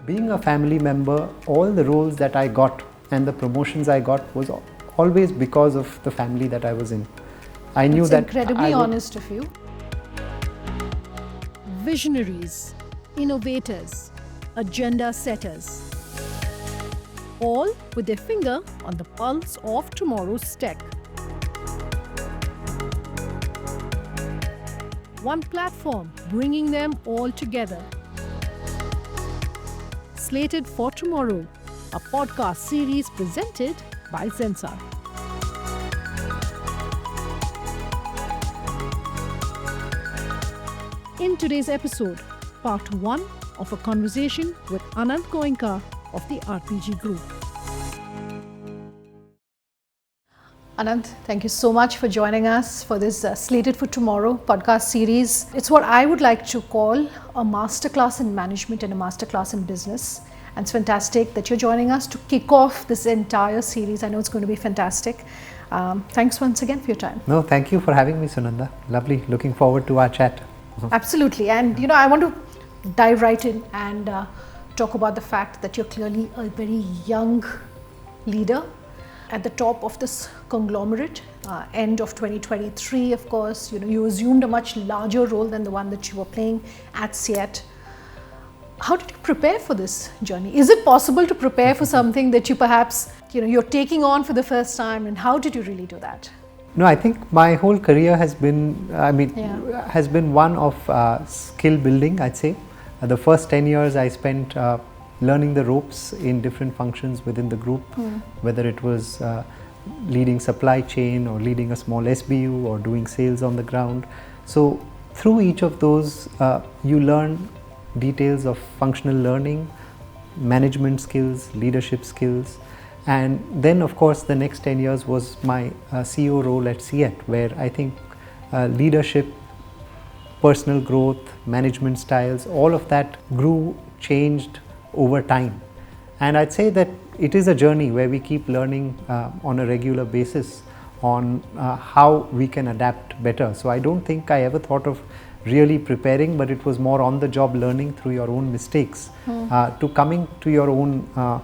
Being a family member, all the roles that I got and the promotions I got was always because of the family that I was in. I knew that incredibly honest of you. Visionaries, innovators, agenda setters, all with their finger on the pulse of tomorrow's tech. One platform bringing them all together. Slated for Tomorrow, a podcast series presented by Zensar. In today's episode, part 1 of a conversation with Anant Goenka of the RPG Group. Anant, thank you so much for joining us for this Slated for Tomorrow podcast series. It's what I would like to call a masterclass in management and a masterclass in business. And it's fantastic that you're joining us to kick off this entire series. I know it's going to be fantastic. Thanks once again for your time. No, thank you for having me, Sunanda. Lovely. Looking forward to our chat. Absolutely. And I want to dive right in and talk about the fact that you're clearly a very young leader at the top of this conglomerate. End of 2023, of course, you assumed a much larger role than the one that you were playing at CEAT. How did you prepare for this journey? Is it possible to prepare for something that you perhaps, you're taking on for the first time, and how did you really do that? No, I think my whole career has been, has been one of skill building, I'd say. The first 10 years I spent learning the ropes in different functions within the group, whether it was leading supply chain or leading a small SBU or doing sales on the ground. So through each of those, you learn details of functional learning, management skills, leadership skills. And then of course the next 10 years was my CEO role at CEAT, where I think leadership, personal growth, management styles, all of that grew, changed over time. And I'd say that it is a journey where we keep learning on a regular basis on how we can adapt better. So I don't think I ever thought of really preparing, but it was more on the job learning through your own mistakes to coming to your own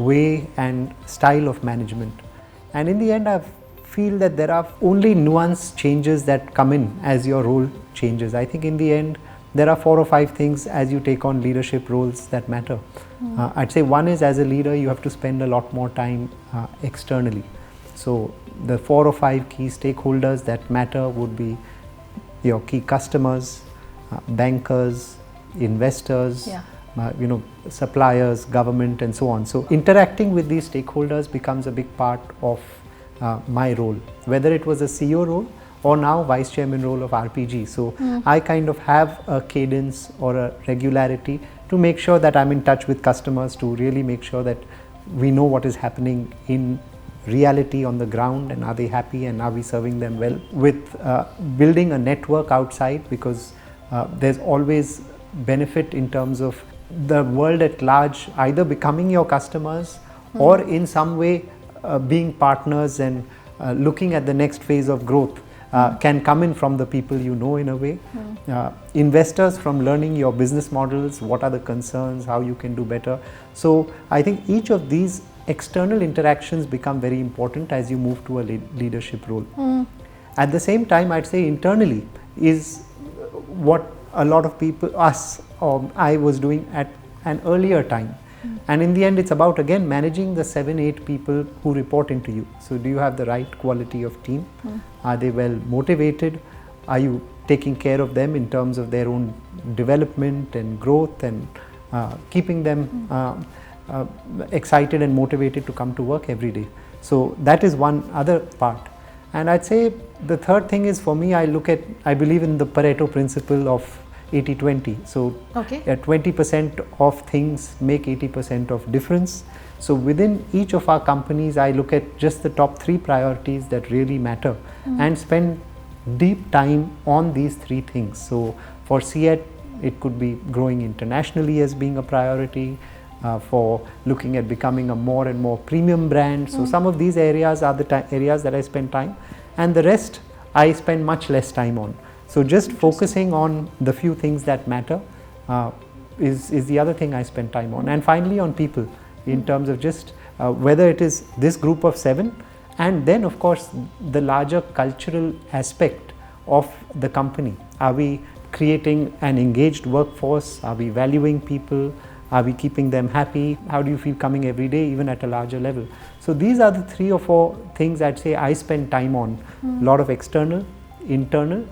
way and style of management. And in the end, I feel that there are only nuance changes that come in as your role changes. I think in the end, there are 4 or 5 things as you take on leadership roles that matter. I'd say one is, as a leader, you have to spend a lot more time externally. So the 4 or 5 key stakeholders that matter would be your key customers, bankers, investors, suppliers, government, and so on. So interacting with these stakeholders becomes a big part of my role, whether it was a CEO role or now vice chairman role of RPG. So I kind of have a cadence or a regularity to make sure that I'm in touch with customers, to really make sure that we know what is happening in reality on the ground, and are they happy, and are we serving them well, with building a network outside, because there's always benefit in terms of the world at large either becoming your customers or in some way being partners and looking at the next phase of growth can come in from the people you know, in a way. Investors from learning your business models, what are the concerns, how you can do better. So I think each of these external interactions become very important as you move to a leadership role. At the same time, I'd say internally is what a lot of people, us or I, was doing at an earlier time. And in the end, it's about, again, managing the 7-8 people who report into you. So do you have the right quality of team? Are they well motivated? Are you taking care of them in terms of their own development and growth, and keeping them excited and motivated to come to work every day? So that is one other part. And I'd say the third thing is, for me, I believe in the Pareto principle of 80-20. So 20% of things make 80% of difference. So within each of our companies, I look at just the top 3 priorities that really matter and spend deep time on these 3 things. So for CEAT, it could be growing internationally as being a priority, for looking at becoming a more and more premium brand. So some of these areas are the areas that I spend time, and the rest I spend much less time on. So just focusing on the few things that matter is the other thing I spend time on. And finally on people, in terms of just whether it is this group of 7, and then of course the larger cultural aspect of the company. Are we creating an engaged workforce? Are we valuing people? Are we keeping them happy? How do you feel coming every day, even at a larger level? So these are the 3 or 4 things I'd say I spend time on. A lot of external, internal,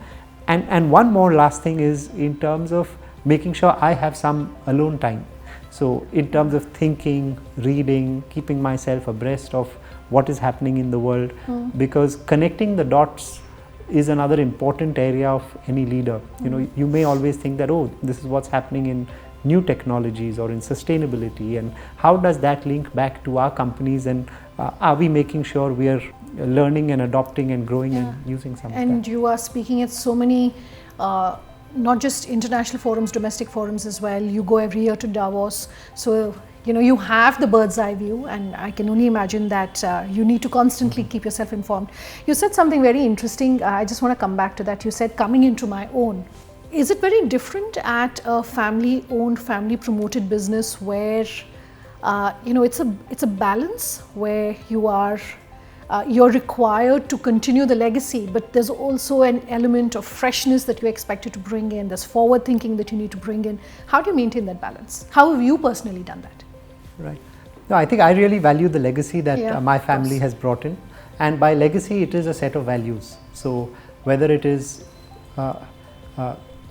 and one more last thing is in terms of making sure I have some alone time. So in terms of thinking, reading, keeping myself abreast of what is happening in the world, because connecting the dots is another important area of any leader. You know, you may always think that, oh, this is what's happening in new technologies or in sustainability, and how does that link back to our companies, and are we making sure we are learning and adopting and growing and using some of that. And you are speaking at so many not just international forums, domestic forums as well. You go every year to Davos, so you know you have the bird's eye view, and I can only imagine that you need to constantly keep yourself informed. You said something very interesting. I just want to come back to that. You said coming into my own. Is it very different at a family-owned, family-promoted business where you know it's a balance where you are you're required to continue the legacy, but there's also an element of freshness that you're expected to bring in. There's forward thinking that you need to bring in. How do you maintain that balance? How have you personally done that? Right. No, I think I really value the legacy that my family has brought in, and by legacy it is a set of values. So whether it is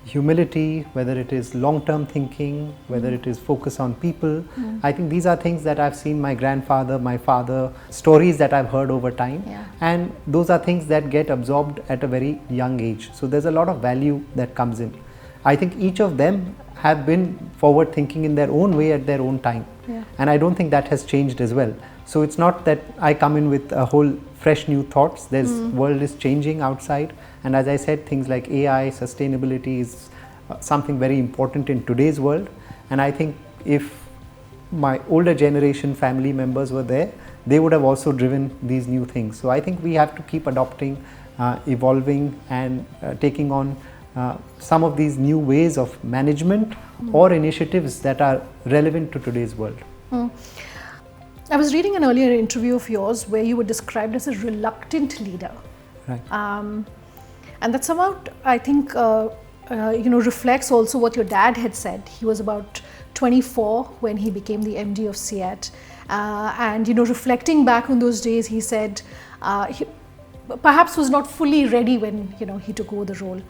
humility, whether it is long-term thinking, whether it is focus on people. I think these are things that I've seen my grandfather, my father, stories that I've heard over time, and those are things that get absorbed at a very young age. So there's a lot of value that comes in. I think each of them have been forward thinking in their own way at their own time, and I don't think that has changed as well. So it's not that I come in with a whole fresh new thoughts. There's world is changing outside, and as I said, things like AI, sustainability is something very important in today's world. And I think if my older generation family members were there, they would have also driven these new things. So I think we have to keep adopting, evolving, and taking on some of these new ways of management or initiatives that are relevant to today's world. I was reading an earlier interview of yours where you were described as a reluctant leader. Right. And that somehow, I think, reflects also what your dad had said. He was about 24 when he became the MD of CEAT. And, reflecting back on those days, he said he perhaps was not fully ready when, he took over the role.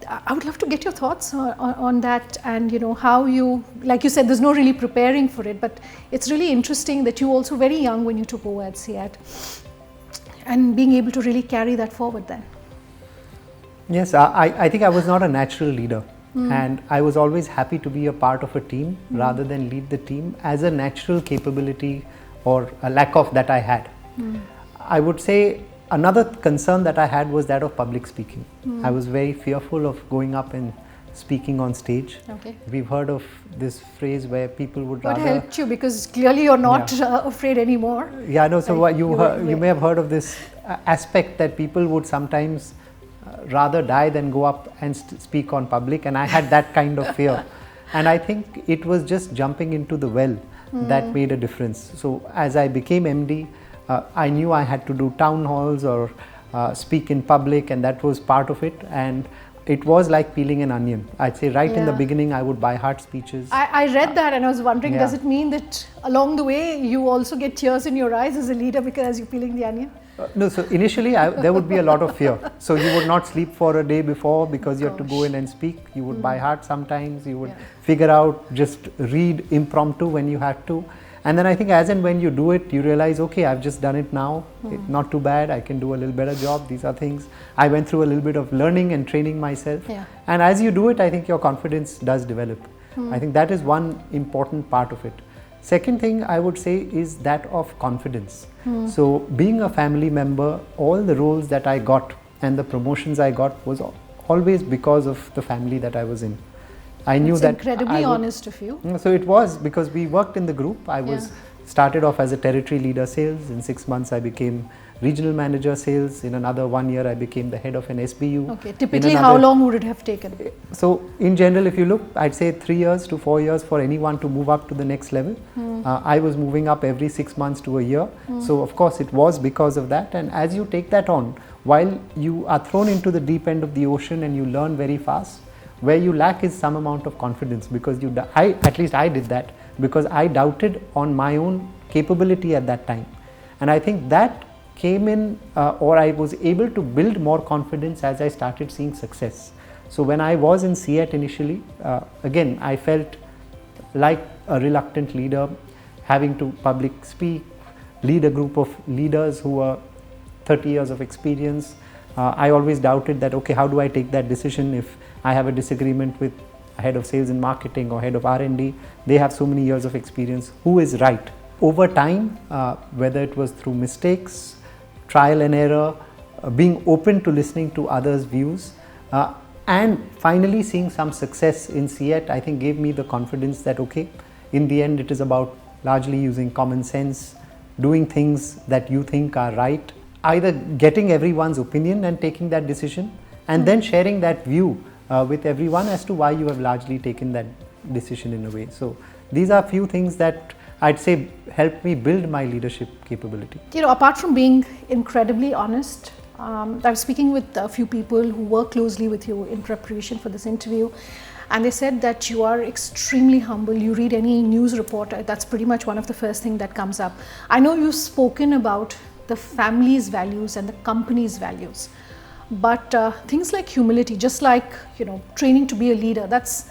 I would love to get your thoughts on that, and how you, like you said, there's no really preparing for it, but it's really interesting that you were also very young when you took over at CEAT, and being able to really carry that forward then. Yes, I think I was not a natural leader, and I was always happy to be a part of a team rather than lead the team as a natural capability or a lack of that I had. I would say another concern that I had was that of public speaking. I was very fearful of going up and speaking on stage. Okay. We've heard of this phrase where people would What rather... helped you? Because clearly you're not afraid anymore. Yeah, no, so what you may have heard of this aspect that people would sometimes rather die than go up and speak on public, and I had that kind of fear. And I think it was just jumping into the well that made a difference. So as I became MD, I knew I had to do town halls or speak in public, and that was part of it. And it was like peeling an onion. I'd say right in the beginning, I would by heart speeches. I read that and I was wondering, does it mean that along the way you also get tears in your eyes as a leader because you're peeling the onion? No, so initially there would be a lot of fear. So you would not sleep for a day before because you have to go in and speak. You would by heart sometimes, you would figure out, just read impromptu when you had to. And then I think as and when you do it, you realize, okay, I've just done it now. It's not too bad. I can do a little better job. These are things. I went through a little bit of learning and training myself. And as you do it, I think your confidence does develop. I think that is one important part of it. Second thing I would say is that of confidence. So being a family member, all the roles that I got and the promotions I got was always because of the family that I was in. I knew that incredibly honest of you. So it was because we worked in the group. I was started off as a territory leader sales. In 6 months I became regional manager sales. In another 1 year I became the head of an SBU. Okay, typically how long would it have taken? So in general, if you look, I'd say 3 years to 4 years for anyone to move up to the next level. I was moving up every 6 months to a year. So of course it was because of that, and as you take that on, while you are thrown into the deep end of the ocean and you learn very fast, where you lack is some amount of confidence, because at least I did that, because I doubted on my own capability at that time. And I think that came in, or I was able to build more confidence as I started seeing success. So when I was in CET initially, again I felt like a reluctant leader, having to public speak, lead a group of leaders who were 30 years of experience. I always doubted that, okay, how do I take that decision if I have a disagreement with head of sales and marketing or head of R&D? They have so many years of experience. Who is right? Over time, whether it was through mistakes, trial and error, being open to listening to others' views, and finally seeing some success in CET, I think gave me the confidence that, okay, in the end it is about largely using common sense, doing things that you think are right, either getting everyone's opinion and taking that decision, and then sharing that view with everyone as to why you have largely taken that decision in a way. So these are few things that I'd say helped me build my leadership capability. You know, apart from being incredibly honest, I was speaking with a few people who work closely with you in preparation for this interview, and they said that you are extremely humble. You read any news report, that's pretty much one of the first things that comes up. I know you've spoken about the family's values and the company's values, but things like humility, just like, you know, training to be a leader, that's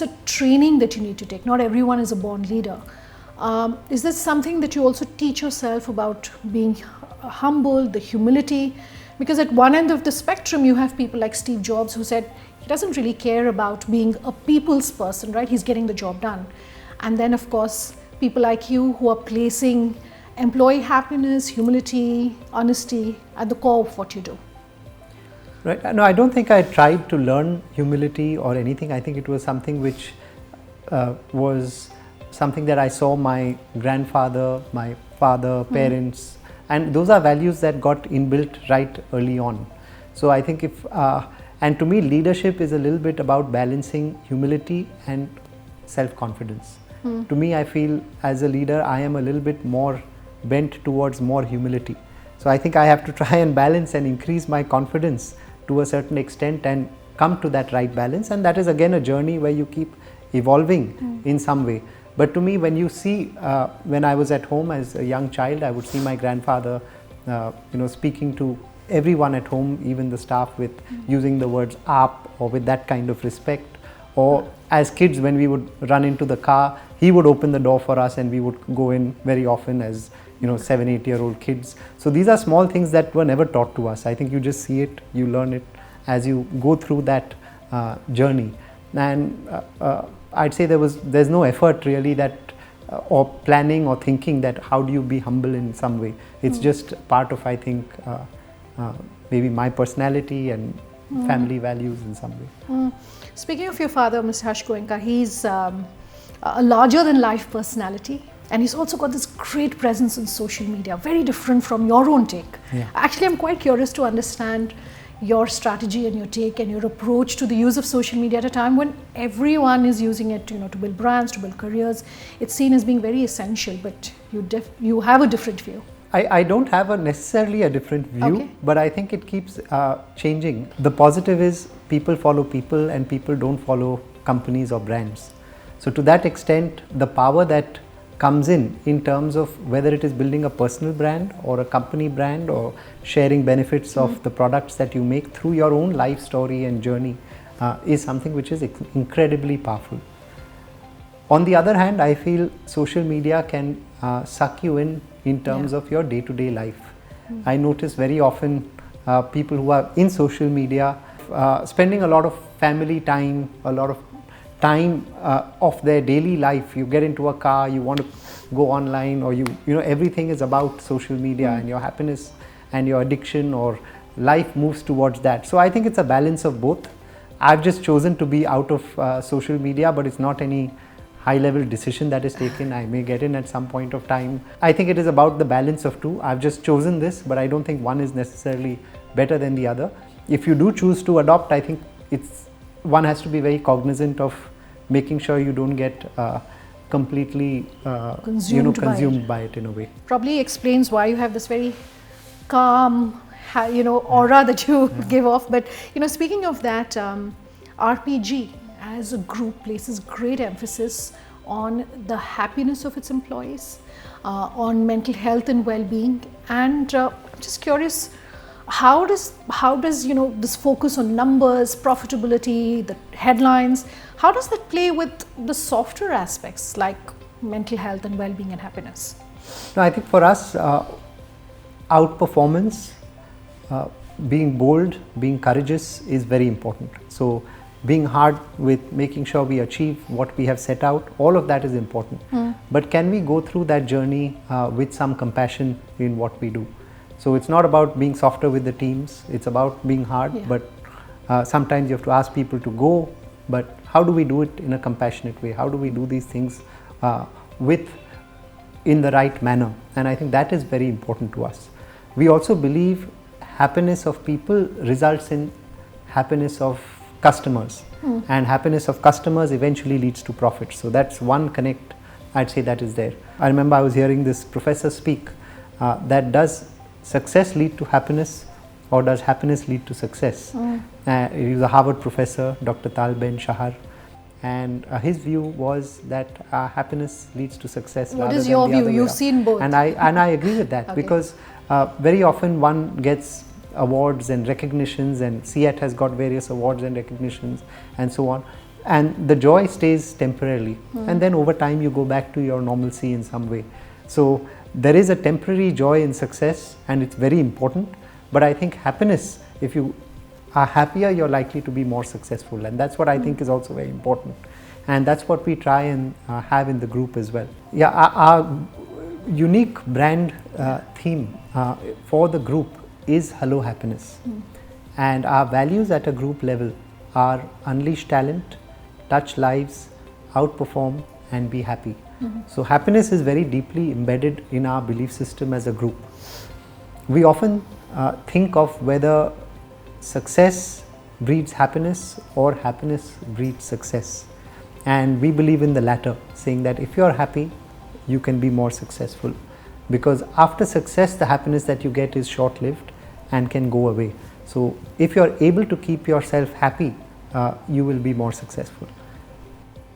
a training that you need to take. Not everyone is a born leader. Is this something that you also teach yourself about being humble, the humility? Because at one end of the spectrum, you have people like Steve Jobs, who said he doesn't really care about being a people's person, right? He's getting the job done. And then, of course, people like you who are placing employee happiness, humility, honesty at the core of what you do. Right. No, I don't think I tried to learn humility or anything. I think it was something which was something that I saw my grandfather, my father, parents, and those are values that got inbuilt right early on. So I think and to me, leadership is a little bit about balancing humility and self-confidence. To me, I feel as a leader, I am a little bit more bent towards more humility. So I think I have to try and balance and increase my confidence to a certain extent and come to that right balance. And that is again a journey where you keep evolving in some way. But to me, when you see, when I was at home as a young child, I would see my grandfather, speaking to everyone at home, even the staff, with using the words aap or with that kind of respect. Or as kids, when we would run into the car, he would open the door for us and we would go in very often as 7-8-year-old kids. So these are small things that were never taught to us. I think you just see it, you learn it as you go through that journey. And I'd say there's no effort really that or planning or thinking that how do you be humble in some way. It's just part of, I think, maybe my personality and family values in some way. Speaking of your father, Mr. Harsh Goenka, he's a larger than life personality, and he's also got this great presence in social media, very different from your own take. Yeah. Actually, I'm quite curious to understand your strategy and your take and your approach to the use of social media at a time when everyone is using it, to build brands, to build careers. It's seen as being very essential, but you have a different view. I don't have necessarily a different view, but I think it keeps changing. The positive is people follow people and people don't follow companies or brands. So to that extent, the power that comes in terms of whether it is building a personal brand or a company brand or sharing benefits of the products that you make through your own life story and journey is something which is incredibly powerful. On the other hand, I feel social media can suck you in terms of your day-to-day life. I notice very often people who are in social media spending a lot of family time, a lot of time of their daily life. You get into a car, you want to go online, or everything is about social media and your happiness and your addiction or life moves towards that. So I think it's a balance of both. I've just chosen to be out of social media, but it's not any high level decision that is taken. I may get in at some point of time. I think it is about the balance of two. I've just chosen this, but I don't think one is necessarily better than the other. If you do choose to adopt, I think one has to be very cognizant of making sure you don't get completely consumed by it in a way. Probably explains why you have this very calm aura that you give off. But speaking of that, RPG as a group places great emphasis on the happiness of its employees, on mental health and well-being. And I'm just curious, how does this focus on numbers, profitability, the headlines, how does that play with the softer aspects like mental health and well-being and happiness? No, I think for us, outperformance, being bold, being courageous is very important. So being hard with making sure we achieve what we have set out, all of that is important. But can we go through that journey with some compassion in what we do? So it's not about being softer with the teams, it's about being hard, but sometimes you have to ask people to go, but how do we do it in a compassionate way? How do we do these things in the right manner? And I think that is very important to us. We also believe happiness of people results in happiness of customers, and happiness of customers eventually leads to profit. So that's one connect, I'd say, that is there. I remember I was hearing this professor speak that does success lead to happiness, or does happiness lead to success? He was a Harvard professor, Dr. Tal Ben Shahar, and his view was that happiness leads to success. What is your view? You've seen both. And I agree with that, because very often one gets awards and recognitions, and CEAT has got various awards and recognitions and so on, and the joy stays temporarily, and then over time you go back to your normalcy in some way. So there is a temporary joy in success, and it's very important, but I think happiness, if you are happier, you're likely to be more successful, and that's what I think is also very important, and that's what we try and have in the group as well. Yeah, our unique brand theme for the group is Hello Happiness, and our values at a group level are unleash talent, touch lives, outperform, and be happy. So happiness is very deeply embedded in our belief system as a group. We often think of whether success breeds happiness or happiness breeds success, and we believe in the latter, saying that if you're happy, you can be more successful, because after success the happiness that you get is short-lived and can go away. So if you're able to keep yourself happy, you will be more successful.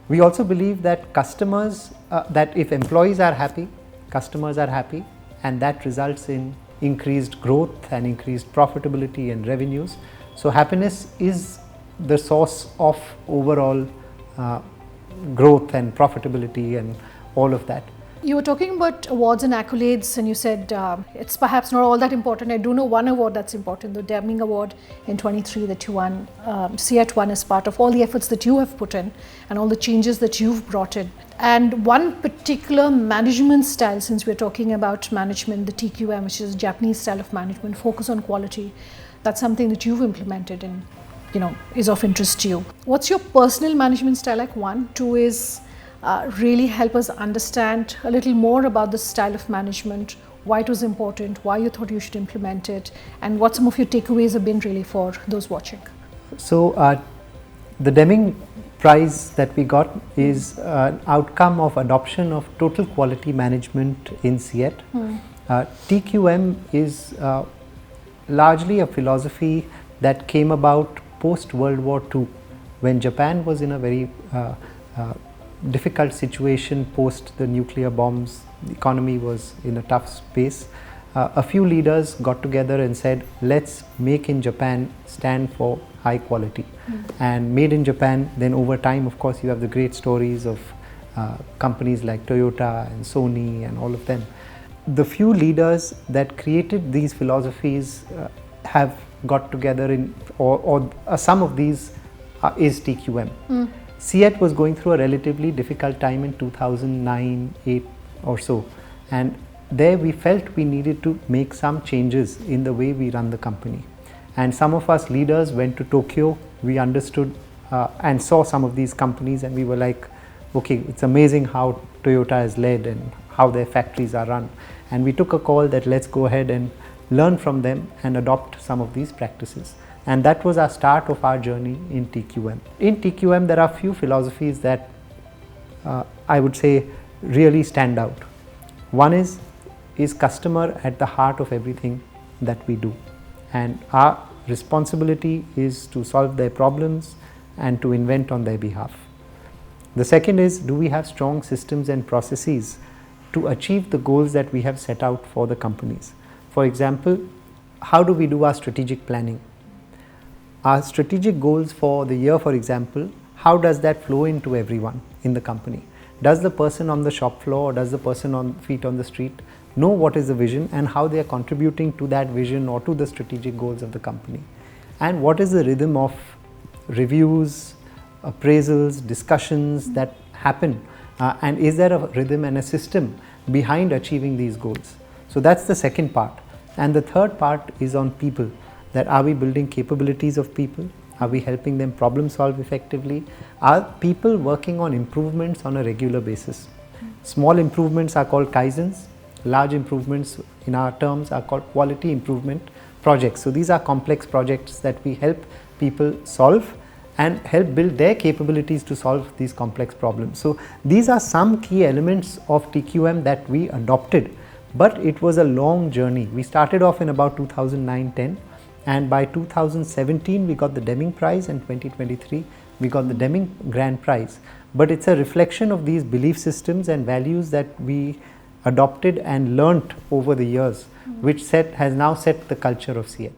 We also believe that customers, that if employees are happy, customers are happy, and that results in increased growth and increased profitability and revenues. So happiness is the source of overall growth and profitability and all of that. You were talking about awards and accolades, and you said it's perhaps not all that important. I do know one award that's important, the Deming Award in 23 that you won. CEAT won as part of all the efforts that you have put in and all the changes that you've brought in. And one particular management style, since we're talking about management, the TQM, which is a Japanese style of management, focus on quality, that's something that you've implemented and is of interest to you. What's your personal management style like? One. Two is really help us understand a little more about the style of management, why it was important, why you thought you should implement it, and what some of your takeaways have been really for those watching. So the Deming Prize that we got is an outcome of adoption of total quality management in CEAT. TQM is largely a philosophy that came about post World War II, when Japan was in a very difficult situation post the nuclear bombs. The economy was in a tough space. A few leaders got together and said, let's make in Japan stand for high quality. And made in Japan, then over time, of course, you have the great stories of companies like Toyota and Sony and all of them. The few leaders that created these philosophies have got together in, or some of these is TQM. CEAT was going through a relatively difficult time in 2009-8 or so, and there we felt we needed to make some changes in the way we run the company. And some of us leaders went to Tokyo. We understood and saw some of these companies, and we were like, okay, it's amazing how Toyota is led and how their factories are run. And we took a call that let's go ahead and learn from them and adopt some of these practices. And that was our start of our journey in TQM. In TQM, there are few philosophies that I would say really stand out. One is customer at the heart of everything that we do. And our responsibility is to solve their problems and to invent on their behalf. The second is, do we have strong systems and processes to achieve the goals that we have set out for the companies? For example, how do we do our strategic planning? Our strategic goals for the year, for example, how does that flow into everyone in the company? Does the person on the shop floor or does the person on feet on the street know what is the vision and how they are contributing to that vision or to the strategic goals of the company? And what is the rhythm of reviews, appraisals, discussions that happen, and is there a rhythm and a system behind achieving these goals? So that's the second part. And the third part is on people, that are we building capabilities of people? Are we helping them problem solve effectively? Are people working on improvements on a regular basis? Small improvements are called kaizens, large improvements in our terms are called quality improvement projects. So these are complex projects that we help people solve and help build their capabilities to solve these complex problems. So these are some key elements of TQM that we adopted, but it was a long journey. We started off in about 2009-10, and by 2017 we got the Deming Prize, and 2023 we got the Deming Grand Prize. But it's a reflection of these belief systems and values that we adopted and learnt over the years, which has now set the culture of CEAT.